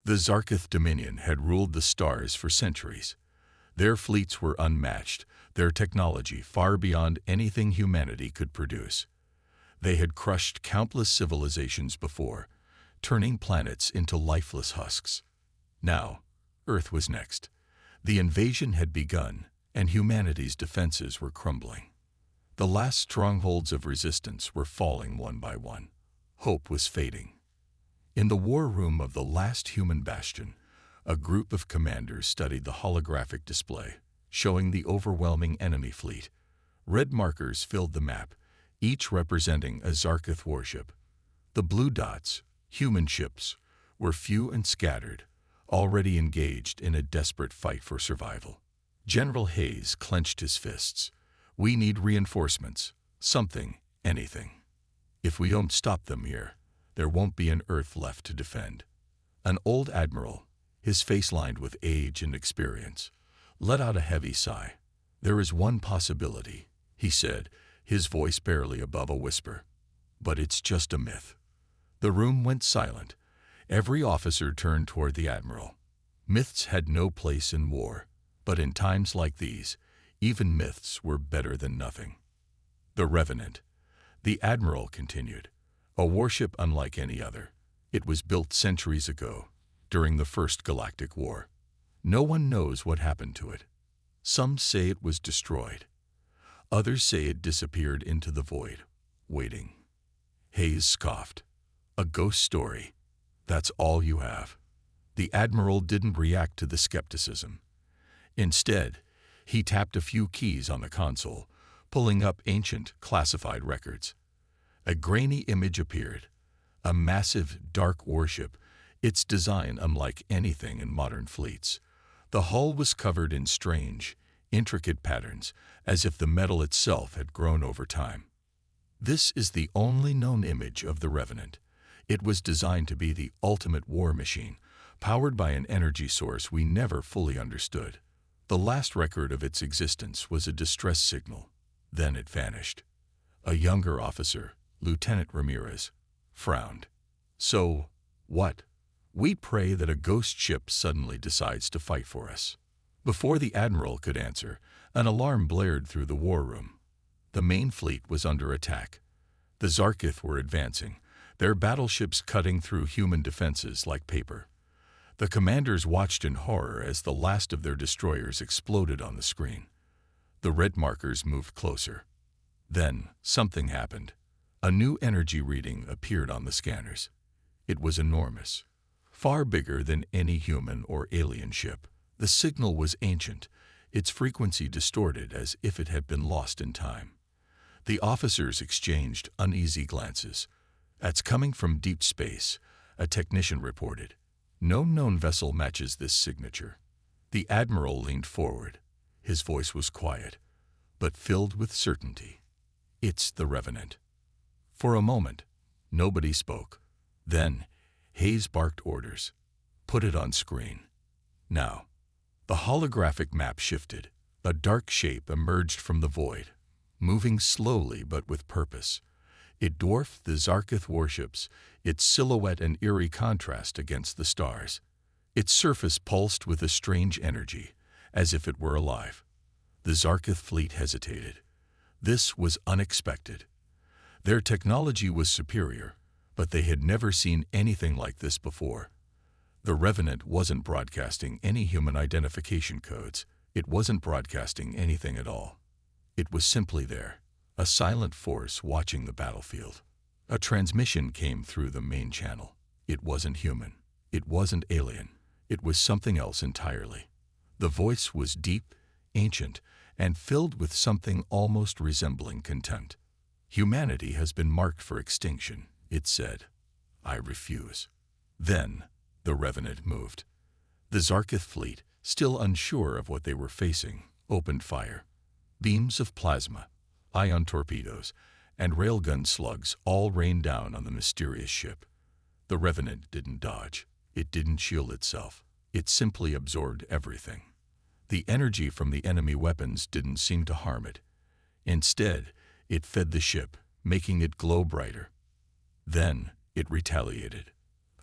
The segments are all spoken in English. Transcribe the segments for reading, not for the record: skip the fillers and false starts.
The Zarkith Dominion had ruled the stars for centuries. Their fleets were unmatched, their technology far beyond anything humanity could produce. They had crushed countless civilizations before, turning planets into lifeless husks. Now, Earth was next. The invasion had begun, and humanity's defenses were crumbling. The last strongholds of resistance were falling one by one. Hope was fading. In the war room of the last human bastion, a group of commanders studied the holographic display, showing the overwhelming enemy fleet. Red markers filled the map, each representing a Zarkith warship. The blue dots, human ships, were few and scattered, already engaged in a desperate fight for survival. General Hayes clenched his fists. We need reinforcements. Something, anything. If we don't stop them here, there won't be an Earth left to defend. An old admiral, his face lined with age and experience, let out a heavy sigh. There is one possibility, he said, his voice barely above a whisper. But it's just a myth. The room went silent. Every officer turned toward the admiral. Myths had no place in war, but in times like these, even myths were better than nothing. The Revenant. The admiral continued. A warship unlike any other. It was built centuries ago, during the First Galactic War. No one knows what happened to it. Some say it was destroyed. Others say it disappeared into the void, waiting. Hayes scoffed. A ghost story. That's all you have. The admiral didn't react to the skepticism. Instead, he tapped a few keys on the console, pulling up ancient, classified records. A grainy image appeared. A massive, dark warship, its design unlike anything in modern fleets. The hull was covered in strange, intricate patterns, as if the metal itself had grown over time. This is the only known image of the Revenant. It was designed to be the ultimate war machine, powered by an energy source we never fully understood. The last record of its existence was a distress signal. Then it vanished. A younger officer, Lieutenant Ramirez, frowned. So, what? We pray that a ghost ship suddenly decides to fight for us. Before the admiral could answer, an alarm blared through the war room. The main fleet was under attack. The Zarkith were advancing, their battleships cutting through human defenses like paper. The commanders watched in horror as the last of their destroyers exploded on the screen. The red markers moved closer. Then, something happened. A new energy reading appeared on the scanners. It was enormous, far bigger than any human or alien ship. The signal was ancient, its frequency distorted as if it had been lost in time. The officers exchanged uneasy glances. "That's coming from deep space," a technician reported. "No known vessel matches this signature." The admiral leaned forward. His voice was quiet, but filled with certainty. "It's the Revenant." For a moment, nobody spoke. Then, Hayes barked orders. "Put it on screen. Now." The holographic map shifted. A dark shape emerged from the void, moving slowly but with purpose. It dwarfed the Zarkith warships, its silhouette an eerie contrast against the stars. Its surface pulsed with a strange energy, as if it were alive. The Zarkith fleet hesitated. This was unexpected. Their technology was superior, but they had never seen anything like this before. The Revenant wasn't broadcasting any human identification codes. It wasn't broadcasting anything at all. It was simply there, a silent force watching the battlefield. A transmission came through the main channel. It wasn't human. It wasn't alien. It was something else entirely. The voice was deep, ancient, and filled with something almost resembling contempt. "Humanity has been marked for extinction," it said. "I refuse." Then, the Revenant moved. The Zarkith fleet, still unsure of what they were facing, opened fire. Beams of plasma, ion torpedoes, and railgun slugs all rained down on the mysterious ship. The Revenant didn't dodge. It didn't shield itself. It simply absorbed everything. The energy from the enemy weapons didn't seem to harm it. Instead, it fed the ship, making it glow brighter. Then, it retaliated.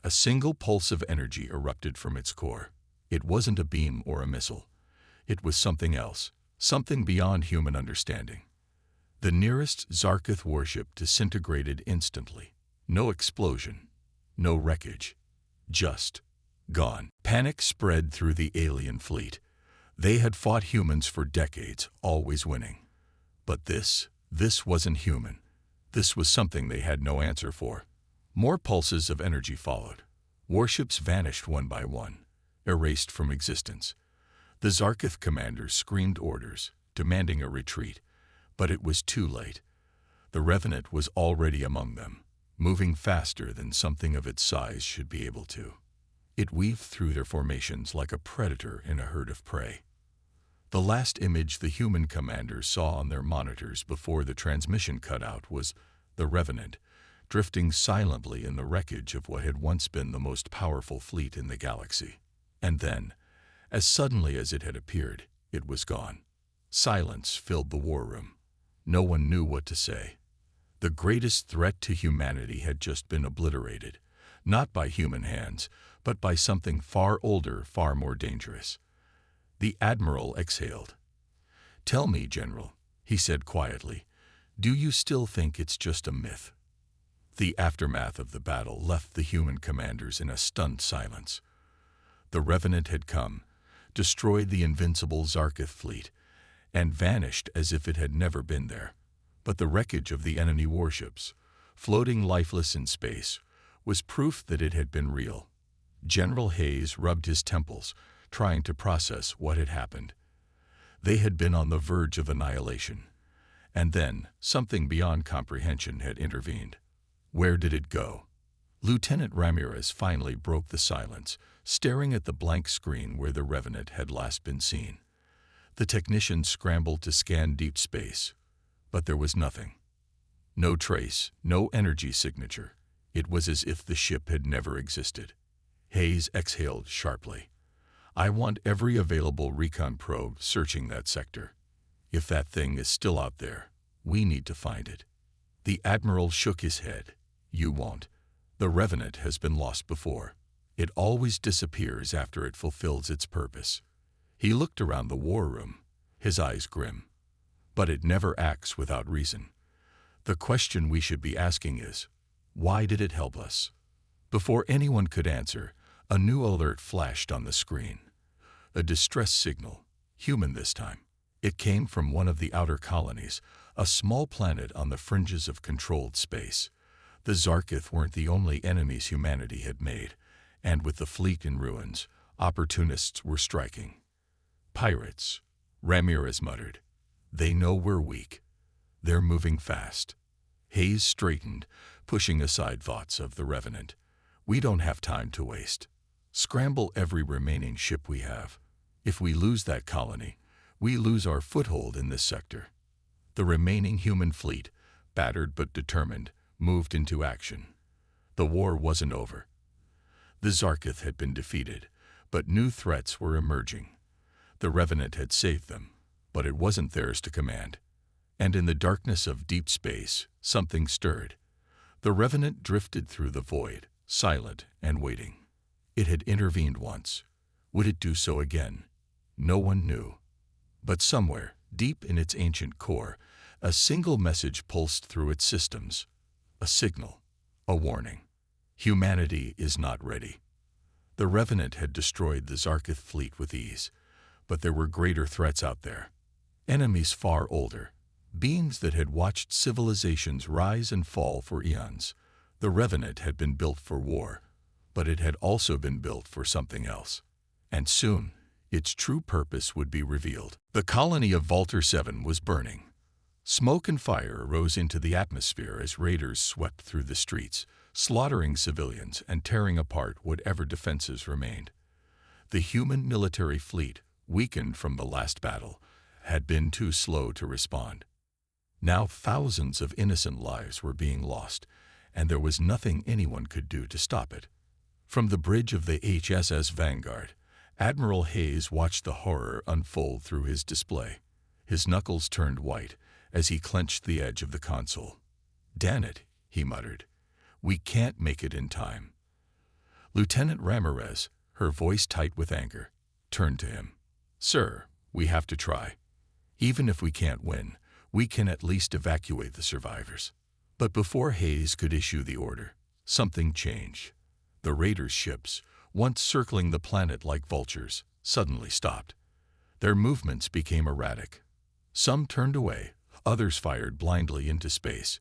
A single pulse of energy erupted from its core. It wasn't a beam or a missile. It was something else, something beyond human understanding. The nearest Zarkith warship disintegrated instantly. No explosion, no wreckage, just gone. Panic spread through the alien fleet. They had fought humans for decades, always winning. But this wasn't human. This was something they had no answer for. More pulses of energy followed. Warships vanished one by one, erased from existence. The Zarkith commanders screamed orders, demanding a retreat, but it was too late. The Revenant was already among them, moving faster than something of its size should be able to. It weaved through their formations like a predator in a herd of prey. The last image the human commanders saw on their monitors before the transmission cut out was the Revenant, drifting silently in the wreckage of what had once been the most powerful fleet in the galaxy. And then, as suddenly as it had appeared, it was gone. Silence filled the war room. No one knew what to say. The greatest threat to humanity had just been obliterated, not by human hands, but by something far older, far more dangerous. The Admiral exhaled. "Tell me, General," he said quietly, "do you still think it's just a myth?" The aftermath of the battle left the human commanders in a stunned silence. The Revenant had come, destroyed the invincible Zarkith fleet, and vanished as if it had never been there. But the wreckage of the enemy warships, floating lifeless in space, was proof that it had been real. General Hayes rubbed his temples, trying to process what had happened. They had been on the verge of annihilation. And then, something beyond comprehension had intervened. Where did it go? Lieutenant Ramirez finally broke the silence, staring at the blank screen where the Revenant had last been seen. The technicians scrambled to scan deep space, but there was nothing. No trace, no energy signature. It was as if the ship had never existed. Hayes exhaled sharply. "I want every available recon probe searching that sector. If that thing is still out there, we need to find it." The Admiral shook his head. "You won't. The Revenant has been lost before. It always disappears after it fulfills its purpose." He looked around the war room, his eyes grim. "But it never acts without reason. The question we should be asking is, why did it help us?" Before anyone could answer, a new alert flashed on the screen. A distress signal, human this time. It came from one of the outer colonies, a small planet on the fringes of controlled space. The Zarkith weren't the only enemies humanity had made, and with the fleet in ruins, opportunists were striking. "Pirates," Ramirez muttered. "They know we're weak. They're moving fast." Hayes straightened, pushing aside thoughts of the Revenant. "We don't have time to waste. Scramble every remaining ship we have. If we lose that colony, we lose our foothold in this sector." The remaining human fleet, battered but determined, moved into action. The war wasn't over. The Zarkith had been defeated, but new threats were emerging. The Revenant had saved them, but it wasn't theirs to command. And in the darkness of deep space, something stirred. The Revenant drifted through the void, silent and waiting. It had intervened once. Would it do so again? No one knew. But somewhere, deep in its ancient core, a single message pulsed through its systems. A signal, a warning. Humanity is not ready. The Revenant had destroyed the Zarkith fleet with ease, but there were greater threats out there. Enemies far older, beings that had watched civilizations rise and fall for eons. The Revenant had been built for war, but it had also been built for something else. And soon, its true purpose would be revealed. The colony of Vulture 7 was burning. Smoke and fire rose into the atmosphere as raiders swept through the streets, slaughtering civilians and tearing apart whatever defenses remained. The human military fleet, weakened from the last battle, had been too slow to respond. Now thousands of innocent lives were being lost, and there was nothing anyone could do to stop it. From the bridge of the HSS Vanguard, Admiral Hayes watched the horror unfold through his display. His knuckles turned white as he clenched the edge of the console. "Damn it," he muttered. "We can't make it in time." Lieutenant Ramirez, her voice tight with anger, turned to him. "Sir, we have to try. Even if we can't win, we can at least evacuate the survivors." But before Hayes could issue the order, something changed. The raiders' ships, once circling the planet like vultures, suddenly stopped. Their movements became erratic. Some turned away, others fired blindly into space.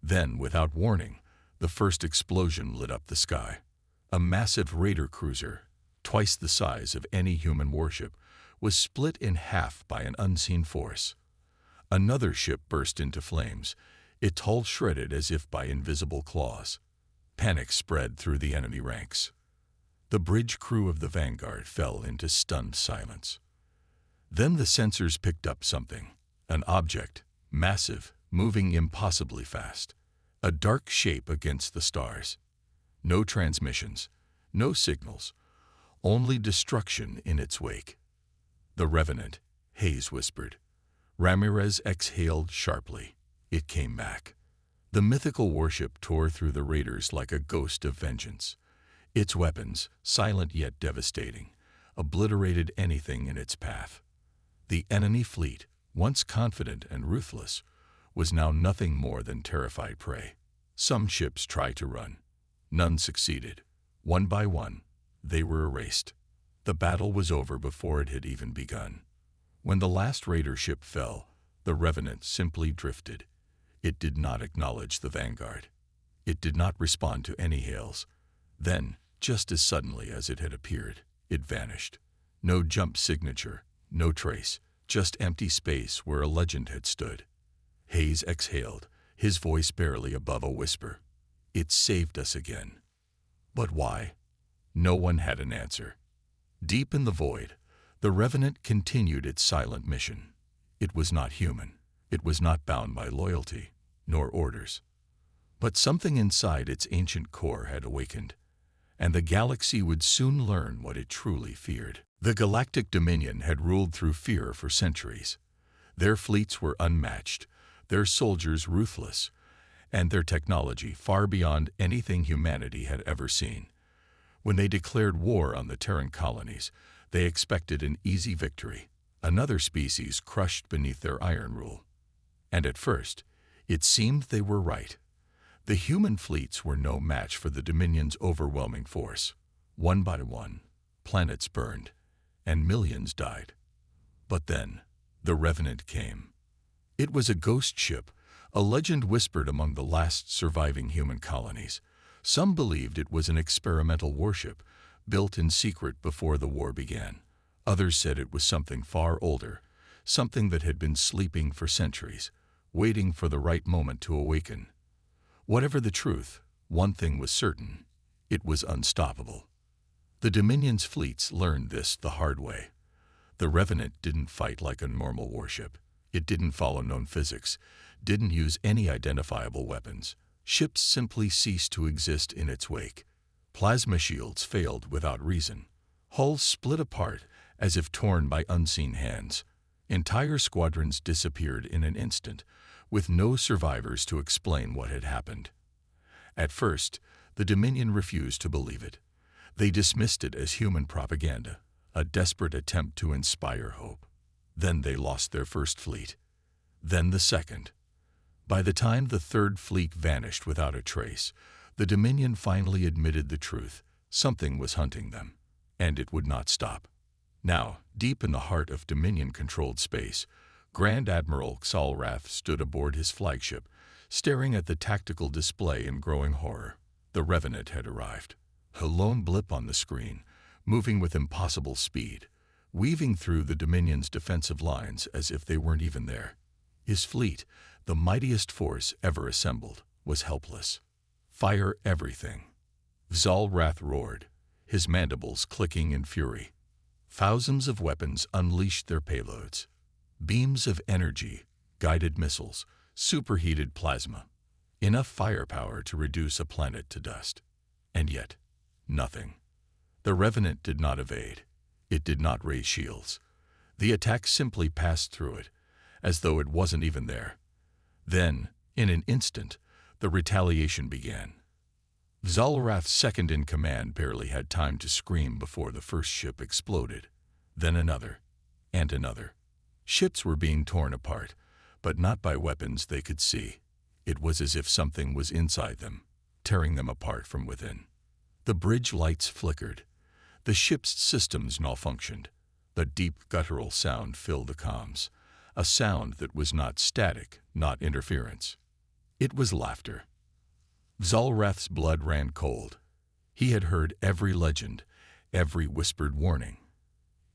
Then, without warning, the first explosion lit up the sky. A massive raider cruiser, twice the size of any human warship, was split in half by an unseen force. Another ship burst into flames, its hull shredded as if by invisible claws. Panic spread through the enemy ranks. The bridge crew of the Vanguard fell into stunned silence. Then the sensors picked up something, an object, massive, moving impossibly fast, a dark shape against the stars. No transmissions, no signals, only destruction in its wake. "The Revenant," Hayes whispered. Ramirez exhaled sharply. It came back. The mythical warship tore through the raiders like a ghost of vengeance. Its weapons, silent yet devastating, obliterated anything in its path. The enemy fleet, once confident and ruthless, was now nothing more than terrified prey. Some ships tried to run. None succeeded. One by one, they were erased. The battle was over before it had even begun. When the last raider ship fell, the Revenant simply drifted. It did not acknowledge the Vanguard. It did not respond to any hails. Then, just as suddenly as it had appeared, it vanished. No jump signature, no trace, just empty space where a legend had stood. Hayes exhaled, his voice barely above a whisper. "It saved us again." But why? No one had an answer. Deep in the void, the Revenant continued its silent mission. It was not human. It was not bound by loyalty, nor orders. But something inside its ancient core had awakened, and the galaxy would soon learn what it truly feared. The Galactic Dominion had ruled through fear for centuries. Their fleets were unmatched, their soldiers ruthless, and their technology far beyond anything humanity had ever seen. When they declared war on the Terran colonies, they expected an easy victory, another species crushed beneath their iron rule. And at first, it seemed they were right. The human fleets were no match for the Dominion's overwhelming force. One by one, planets burned, and millions died. But then, the Revenant came. It was a ghost ship, a legend whispered among the last surviving human colonies. Some believed it was an experimental warship, built in secret before the war began. Others said it was something far older, something that had been sleeping for centuries, waiting for the right moment to awaken. Whatever the truth, one thing was certain: it was unstoppable. The Dominion's fleets learned this the hard way. The Revenant didn't fight like a normal warship. It didn't follow known physics, didn't use any identifiable weapons. Ships simply ceased to exist in its wake. Plasma shields failed without reason. Hulls split apart as if torn by unseen hands. Entire squadrons disappeared in an instant, with no survivors to explain what had happened. At first, the Dominion refused to believe it. They dismissed it as human propaganda, a desperate attempt to inspire hope. Then they lost their first fleet. Then the second. By the time the third fleet vanished without a trace, the Dominion finally admitted the truth. Something was hunting them, and it would not stop. Now, deep in the heart of Dominion-controlled space, Grand Admiral Xalrath stood aboard his flagship, staring at the tactical display in growing horror. The Revenant had arrived. A lone blip on the screen, moving with impossible speed, weaving through the Dominion's defensive lines as if they weren't even there. His fleet, the mightiest force ever assembled, was helpless. "Fire everything." Xalrath roared, his mandibles clicking in fury. Thousands of weapons unleashed their payloads. Beams of energy, guided missiles, superheated plasma. Enough firepower to reduce a planet to dust. And yet, nothing. The Revenant did not evade. It did not raise shields. The attack simply passed through it, as though it wasn't even there. Then, in an instant, the retaliation began. Zalarath's second-in-command barely had time to scream before the first ship exploded. Then another, and another. Ships were being torn apart, but not by weapons they could see. It was as if something was inside them, tearing them apart from within. The bridge lights flickered. The ship's systems malfunctioned. The deep guttural sound filled the comms, a sound that was not static, not interference. It was laughter. Zalarath's blood ran cold. He had heard every legend, every whispered warning.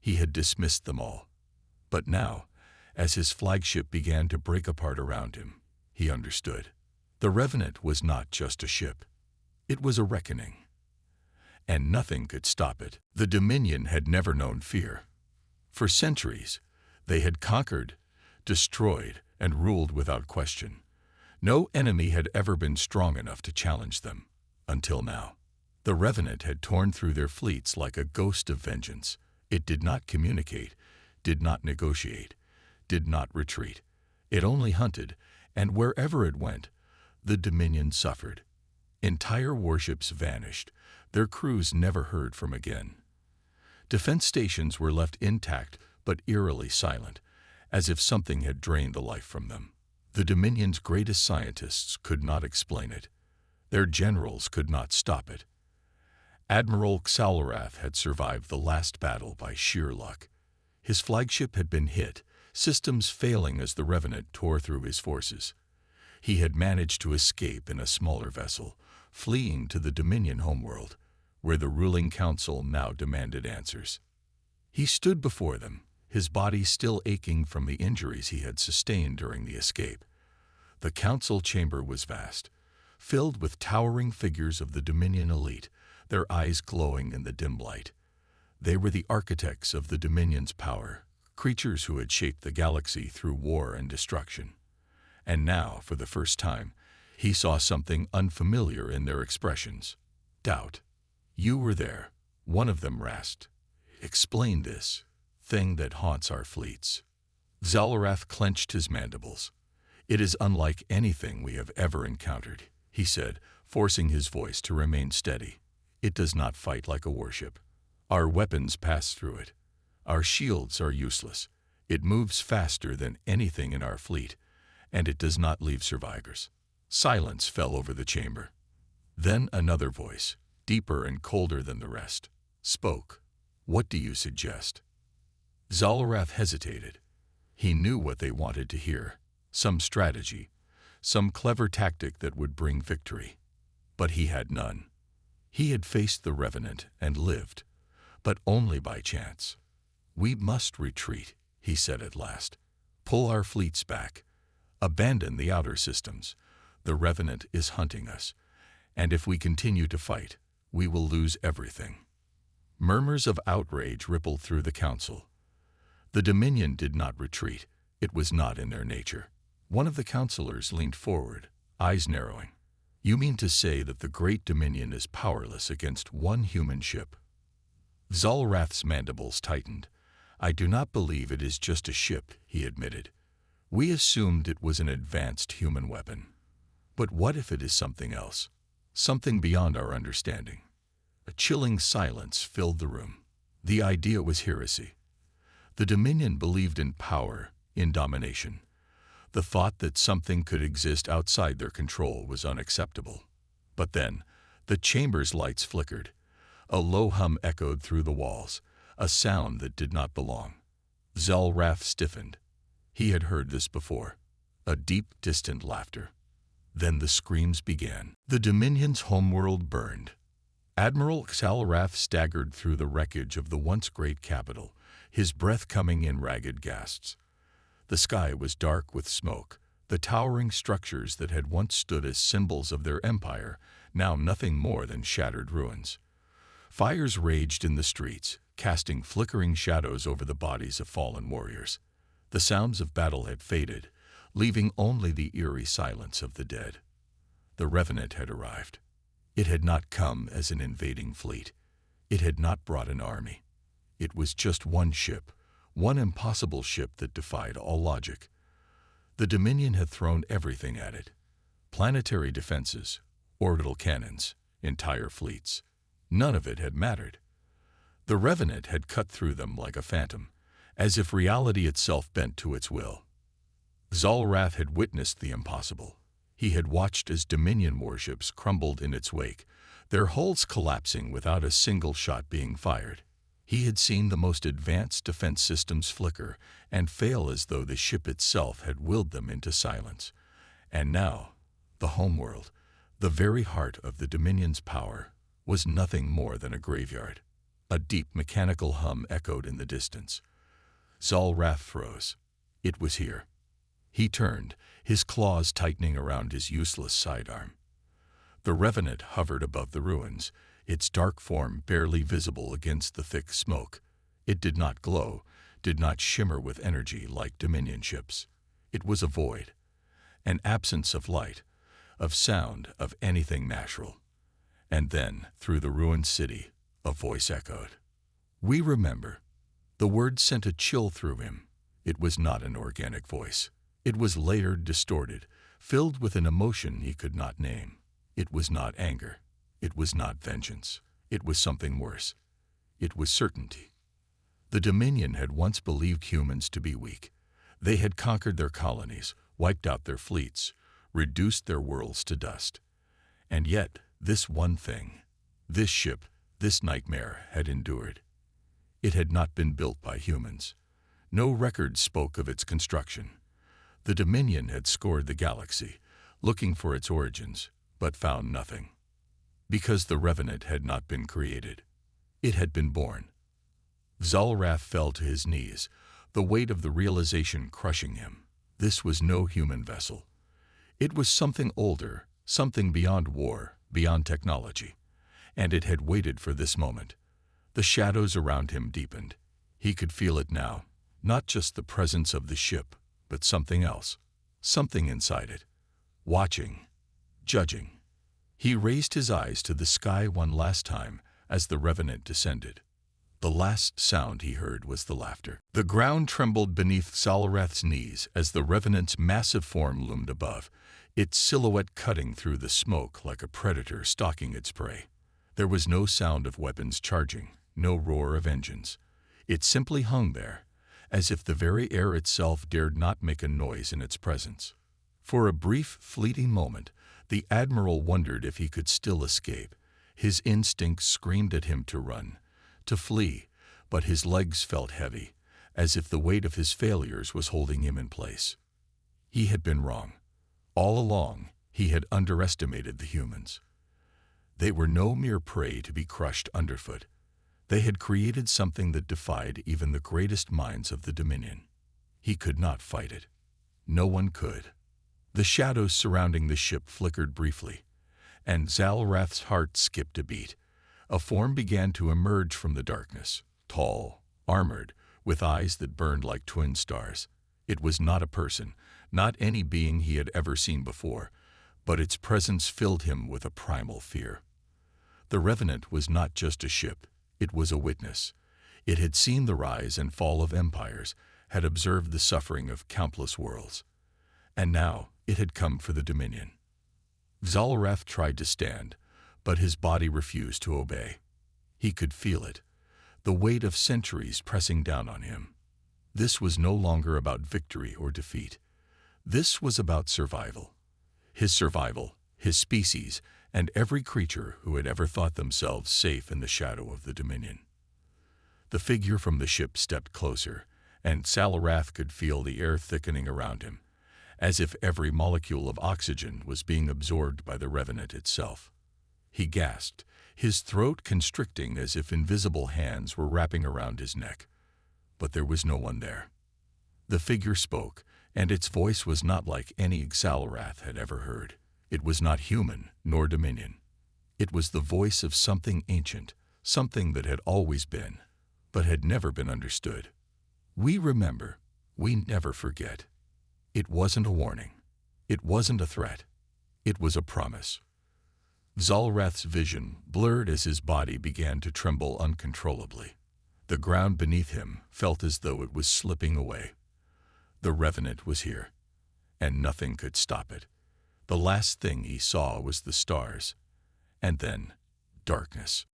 He had dismissed them all. But now, as his flagship began to break apart around him, he understood. The Revenant was not just a ship. It was a reckoning. And nothing could stop it. The Dominion had never known fear. For centuries, they had conquered, destroyed, and ruled without question. No enemy had ever been strong enough to challenge them, until now. The Revenant had torn through their fleets like a ghost of vengeance. It did not communicate, did not negotiate, did not retreat. It only hunted, and wherever it went, the Dominion suffered. Entire warships vanished, their crews never heard from again. Defense stations were left intact but eerily silent, as if something had drained the life from them. The Dominion's greatest scientists could not explain it. Their generals could not stop it. Admiral Xalarath had survived the last battle by sheer luck. His flagship had been hit, systems failing as the Revenant tore through his forces. He had managed to escape in a smaller vessel, fleeing to the Dominion homeworld, where the ruling council now demanded answers. He stood before them, his body still aching from the injuries he had sustained during the escape. The council chamber was vast, filled with towering figures of the Dominion elite, their eyes glowing in the dim light. They were the architects of the Dominion's power, creatures who had shaped the galaxy through war and destruction. And now, for the first time, he saw something unfamiliar in their expressions. Doubt. "You were there," one of them rasped. "Explain this thing that haunts our fleets." Zalarath clenched his mandibles. "It is unlike anything we have ever encountered," he said, forcing his voice to remain steady. "It does not fight like a warship. Our weapons pass through it. Our shields are useless. It moves faster than anything in our fleet, and it does not leave survivors." Silence fell over the chamber. Then another voice, deeper and colder than the rest, spoke. "What do you suggest?" Zalarath hesitated. He knew what they wanted to hear, some strategy, some clever tactic that would bring victory. But he had none. He had faced the Revenant and lived, but only by chance. "We must retreat," he said at last. "Pull our fleets back. Abandon the outer systems. The Revenant is hunting us, and if we continue to fight, we will lose everything." Murmurs of outrage rippled through the council. The Dominion did not retreat. It was not in their nature. One of the councilors leaned forward, eyes narrowing. "You mean to say that the great Dominion is powerless against one human ship?" Zalarath's mandibles tightened. "I do not believe it is just a ship," he admitted. "We assumed it was an advanced human weapon. But what if it is something else? Something beyond our understanding?" A chilling silence filled the room. The idea was heresy. The Dominion believed in power, in domination. The thought that something could exist outside their control was unacceptable. But then, the chamber's lights flickered. A low hum echoed through the walls, a sound that did not belong. Zalarath stiffened. He had heard this before. A deep, distant laughter. Then the screams began. The Dominion's homeworld burned. Admiral Xalarath staggered through the wreckage of the once great capital, his breath coming in ragged gasps. The sky was dark with smoke, the towering structures that had once stood as symbols of their empire, now nothing more than shattered ruins. Fires raged in the streets, casting flickering shadows over the bodies of fallen warriors. The sounds of battle had faded, leaving only the eerie silence of the dead. The Revenant had arrived. It had not come as an invading fleet. It had not brought an army. It was just one ship, one impossible ship that defied all logic. The Dominion had thrown everything at it. Planetary defenses, orbital cannons, entire fleets. None of it had mattered. The Revenant had cut through them like a phantom, as if reality itself bent to its will. Zalrath had witnessed the impossible. He had watched as Dominion warships crumbled in its wake, their hulls collapsing without a single shot being fired. He had seen the most advanced defense systems flicker and fail as though the ship itself had willed them into silence. And now, the homeworld, the very heart of the Dominion's power, was nothing more than a graveyard. A deep mechanical hum echoed in the distance. Zalrath froze. It was here. He turned, his claws tightening around his useless sidearm. The Revenant hovered above the ruins, its dark form barely visible against the thick smoke. It did not glow, did not shimmer with energy like Dominion ships. It was a void, an absence of light, of sound, of anything natural. And then, through the ruined city, a voice echoed. "We remember." The word sent a chill through him. It was not an organic voice. It was layered, distorted, filled with an emotion he could not name. It was not anger. It was not vengeance. It was something worse. It was certainty. The Dominion had once believed humans to be weak. They had conquered their colonies, wiped out their fleets, reduced their worlds to dust. And yet, this one thing, this ship, this nightmare had endured. It had not been built by humans. No record spoke of its construction. The Dominion had scoured the galaxy, looking for its origins, but found nothing. Because the Revenant had not been created. It had been born. Zalrath fell to his knees, the weight of the realization crushing him. This was no human vessel. It was something older, something beyond war, beyond technology. And it had waited for this moment. The shadows around him deepened. He could feel it now, not just the presence of the ship, but something else, something inside it, watching, judging. He raised his eyes to the sky one last time as the Revenant descended. The last sound he heard was the laughter. The ground trembled beneath Zalrath's knees as the Revenant's massive form loomed above, its silhouette cutting through the smoke like a predator stalking its prey. There was no sound of weapons charging, no roar of engines. It simply hung there, as if the very air itself dared not make a noise in its presence. For a brief, fleeting moment, the Admiral wondered if he could still escape. His instincts screamed at him to run, to flee, but his legs felt heavy, as if the weight of his failures was holding him in place. He had been wrong. All along, he had underestimated the humans. They were no mere prey to be crushed underfoot. They had created something that defied even the greatest minds of the Dominion. He could not fight it. No one could. The shadows surrounding the ship flickered briefly, and Zalrath's heart skipped a beat. A form began to emerge from the darkness, tall, armored, with eyes that burned like twin stars. It was not a person, not any being he had ever seen before, but its presence filled him with a primal fear. The Revenant was not just a ship, it was a witness. It had seen the rise and fall of empires, had observed the suffering of countless worlds. And now it had come for the Dominion. Zalrath tried to stand, but his body refused to obey. He could feel it, the weight of centuries pressing down on him. This was no longer about victory or defeat. This was about survival. His survival, his species, and every creature who had ever thought themselves safe in the shadow of the Dominion. The figure from the ship stepped closer, and Zalrath could feel the air thickening around him, as if every molecule of oxygen was being absorbed by the Revenant itself. He gasped, his throat constricting as if invisible hands were wrapping around his neck. But there was no one there. The figure spoke, and its voice was not like any Zalrath had ever heard. It was not human, nor Dominion. It was the voice of something ancient, something that had always been, but had never been understood. We remember, we never forget. It wasn't a warning. It wasn't a threat. It was a promise. Zalrath's vision blurred as his body began to tremble uncontrollably. The ground beneath him felt as though it was slipping away. The Revenant was here, and nothing could stop it. The last thing he saw was the stars, and then darkness.